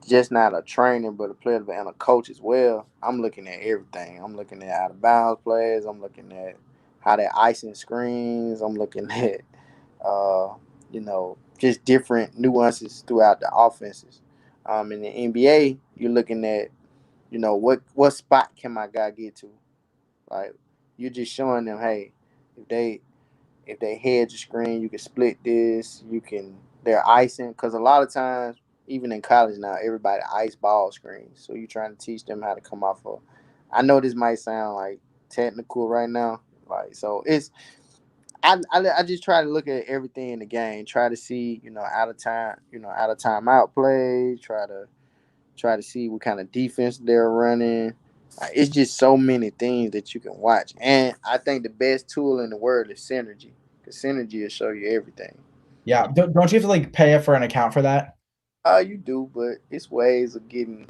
just not a trainer, but a player and a coach as well, I'm looking at everything. I'm looking at out of bounds plays. I'm looking at how they're icing screens. I'm looking at, just different nuances throughout the offenses. In the NBA, you're looking at, what spot can my guy get to? Like, you're just showing them, hey, if they hedge a screen, you can split this. They're icing because a lot of times, even in college now, everybody ice ball screens. So you're trying to teach them how to come off of. I know this might sound like technical right now, like so it's. I just try to look at everything in the game. Try to see out of timeout plays. Try to see what kind of defense they're running. It's just so many things that you can watch, and I think the best tool in the world is synergy. Because synergy will show you everything. Yeah, don't you have to like pay for an account for that? You do, but it's ways of getting.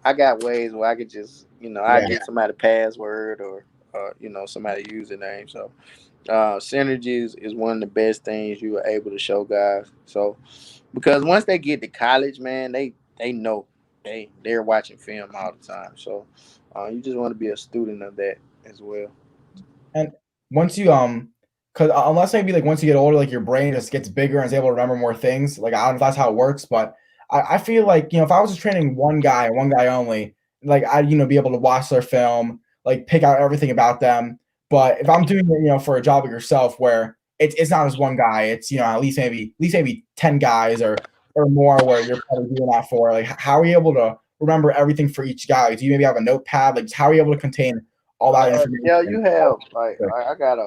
I got ways where I could just, I Yeah, get somebody password or, somebody username. So, synergy is one of the best things you are able to show guys. So, because once they get to college, man, they know they're watching film all the time. So, you just want to be a student of that as well. and once you because unless maybe like once you get older, like your brain just gets bigger and is able to remember more things. Like I don't know if that's how it works, but I feel like if I was just training one guy only, like I'd be able to watch their film, like pick out everything about them. But if I'm doing it, for a job like yourself, where it's not just one guy. It's, you know, at least maybe 10 guys or more where you're probably doing that for. Like, how are you able to remember everything for each guy? Like, do you maybe have a notepad? Like, how are you able to contain all that information? Yeah, you have I got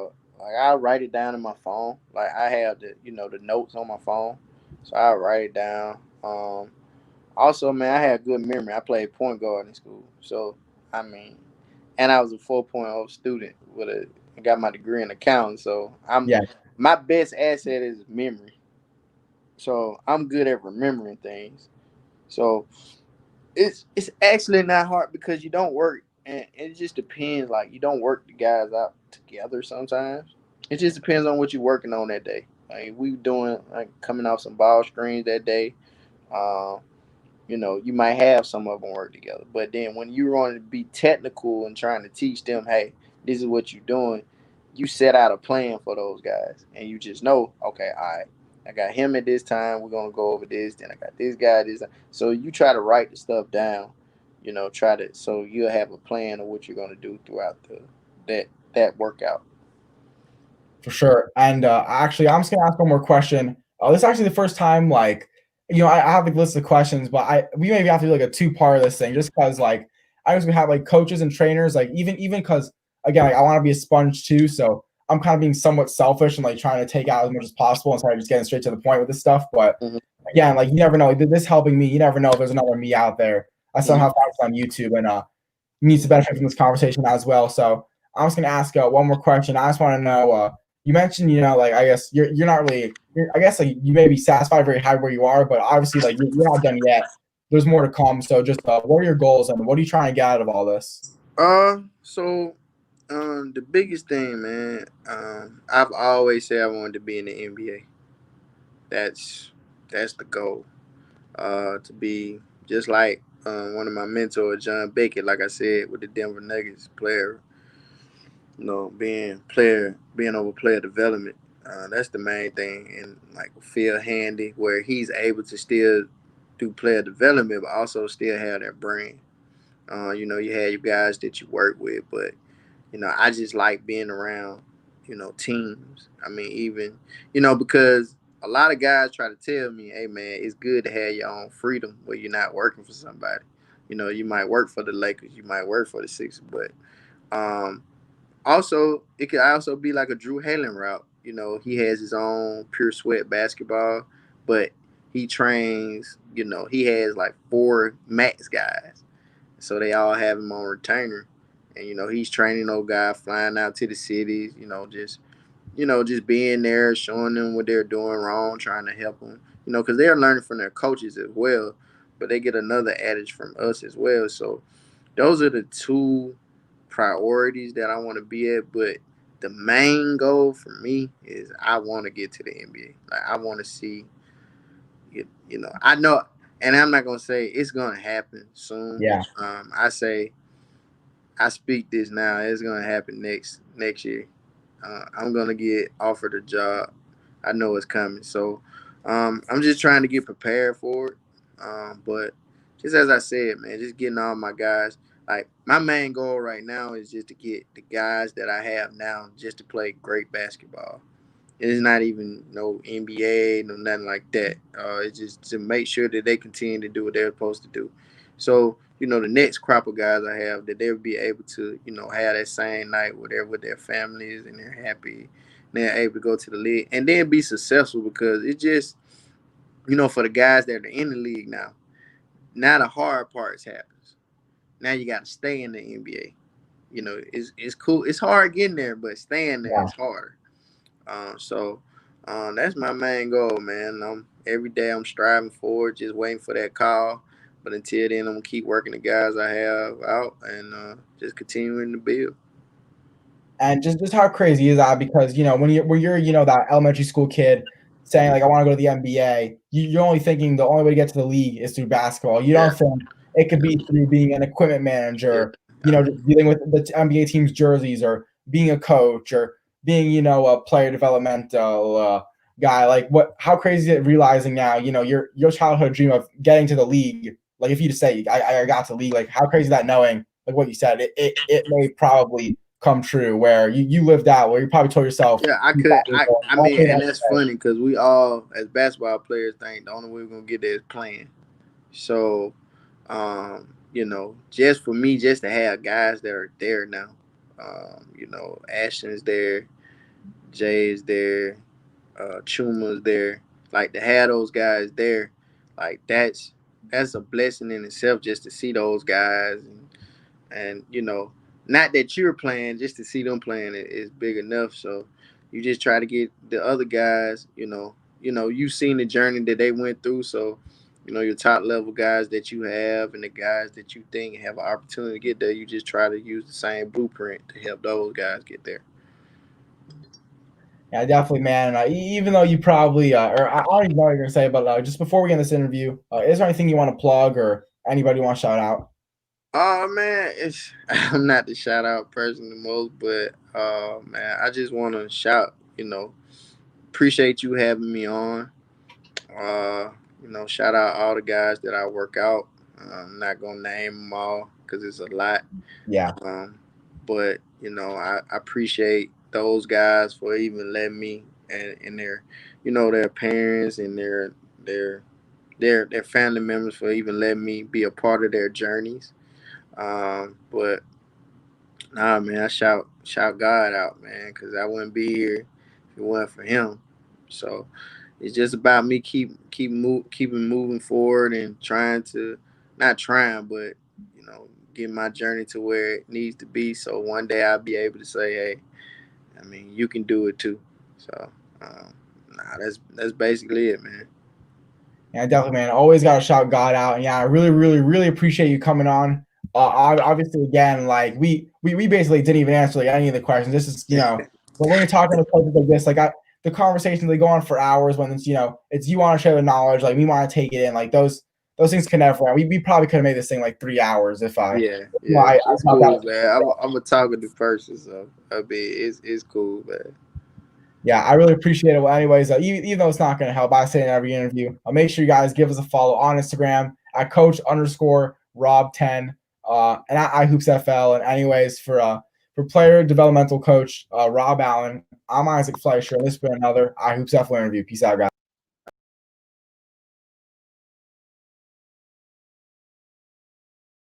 I write it down in my phone. Like I have the notes on my phone, so I write it down. Also, man, I had good memory. I played point guard in school, so I mean, and I was a 4.0 student with a I got my degree in accounting. So Yeah, my best asset is memory. So I'm good at remembering things. So it's actually not hard because you don't work, and it just depends. Like you don't work the guys out together sometimes. It just depends on what you're working on that day. Like we doing like coming off some ball screens that day. Um, you might have some of them work together, but then when you're on to be technical and trying to teach them, hey, this is what you're doing. You set out a plan for those guys, and you just know, okay, all right, I got him at this time. We're gonna go over this. Then I got this guy this time. So you try to write the stuff down. Try to so you'll have a plan of what you're gonna do throughout that workout. for sure. And actually, I'm just gonna ask one more question. This is actually the first time, like, you know, I have a list of questions, but we maybe have to do like a two-part of this thing, just because like I guess we have like coaches and trainers, like even because again, like I want to be a sponge too, so I'm kind of being somewhat selfish and like trying to take out as much as possible instead of just getting straight to the point with this stuff. But Mhm. again, like you never know, like, this helping me. You never know if there's another me out there. I somehow found this on YouTube and needs to benefit from this conversation as well. So I'm just gonna ask one more question. I just want to know. You mentioned, you know, like I guess you're not really. I guess like you may be satisfied very high where you are, but obviously like you're not done yet. There's more to come. So just what are your goals and what are you trying to get out of all this? So the biggest thing, man, I've always said I wanted to be in the NBA. That's the goal. To be just like one of my mentors, John Beckett, like I said, with the Denver Nuggets player, being over player development. That's the main thing, and like Phil Handy, where he's able to still do player development, but also still have that brain. You have your guys that you work with, but I just like being around, teams. I mean, even, because a lot of guys try to tell me, hey, man, it's good to have your own freedom where you're not working for somebody. You might work for the Lakers, you might work for the Sixers, but um, also, it could also be like a Drew Halen route. He has his own pure sweat basketball, but he trains, he has like four max guys. So they all have him on retainer. And he's training those guys, flying out to the cities, just being there, showing them what they're doing wrong, trying to help them, because they're learning from their coaches as well, but they get another adage from us as well. So those are the two priorities that I want to be at. But the main goal for me is I want to get to the NBA. Like I want to see it. I know, and I'm not gonna say it's gonna happen soon. Yeah. I speak this now. It's gonna happen next year. I'm gonna get offered a job. I know it's coming. So I'm just trying to get prepared for it. But just as I said, man, just getting all my guys. Like my main goal right now is just to get the guys that I have now just to play great basketball. It's not even no NBA, no nothing like that. It's just to make sure that they continue to do what they're supposed to do. So, the next crop of guys I have, that they'll be able to, have that same night where they're with their families and they're happy. And they're able to go to the league and then be successful because it just, for the guys that are in the league now the hard parts happens. Now you got to stay in the NBA. It's cool. It's hard getting there, but staying there Yeah. is harder. So that's my main goal, man. Every day I'm striving for it, just waiting for that call. But until then, I'm gonna keep working the guys I have out and just continuing to build. And just how crazy is that? Because, you know, when you're, you know, that elementary school kid saying like I want to go to the NBA, you're only thinking the only way to get to the league is through basketball. You Yeah, don't think it could be through being an equipment yeah, manager, you know, dealing with the NBA team's jerseys, or being a coach, or being, you know, a player developmental guy. Like how crazy is it realizing now, you know, your childhood dream of getting to the league, like if you just say I got to the league, like how crazy is that knowing like what you said, it may probably come true where you lived out, where you probably told yourself, Yeah, I could. I mean, and that's funny because we all, as basketball players, think the only way we're gonna get there is playing. So, just for me, just to have guys that are there now, Ashton's there, Jay is there, Chuma's there. Like to have those guys there, like that's a blessing in itself just to see those guys and not that you're playing, just to see them playing is big enough. So you just try to get the other guys, you've seen the journey that they went through. So, your top level guys that you have and the guys that you think have an opportunity to get there, you just try to use the same blueprint to help those guys get there. Yeah, definitely, man. Even though you probably, or I don't even know what you're gonna say, but just before we get this interview, is there anything you want to plug or anybody you want to shout out? Oh man, I'm not the shout out person the most, but man, I just want to shout. Appreciate you having me on. Uh, shout out all the guys that I work out. I'm not gonna name them all because it's a lot. Yeah. But I appreciate those guys for even letting me and their parents and their family members for even letting me be a part of their journeys. But nah, man, I shout God out, man, because I wouldn't be here if it wasn't for Him. So it's just about me keeping moving forward and trying to, not trying, but get my journey to where it needs to be. So one day I'll be able to say, hey, I mean, you can do it too. So that's basically it, man. Yeah, definitely, man. Always got to shout God out. And yeah, I really, really, really appreciate you coming on. Obviously, again, like we basically didn't even answer like any of the questions. This is, but when you're talking to coaches like this, like the conversations, they go on for hours when it's, it's you want to share the knowledge, like we want to take it in, like those things can never end. We probably could have made this thing like 3 hours if I. Yeah. It's cool, man. I'm a talkative person, so it's cool, man. Yeah, I really appreciate it. Well, anyways, even though it's not going to help, I say in every interview, I'll make sure you guys give us a follow on Instagram at coach_Rob10 and at iHoopsFL. And anyways, for player developmental coach Rob Allen, I'm Isaac Fleischer, and this has been another iHoopsFL interview. Peace out, guys.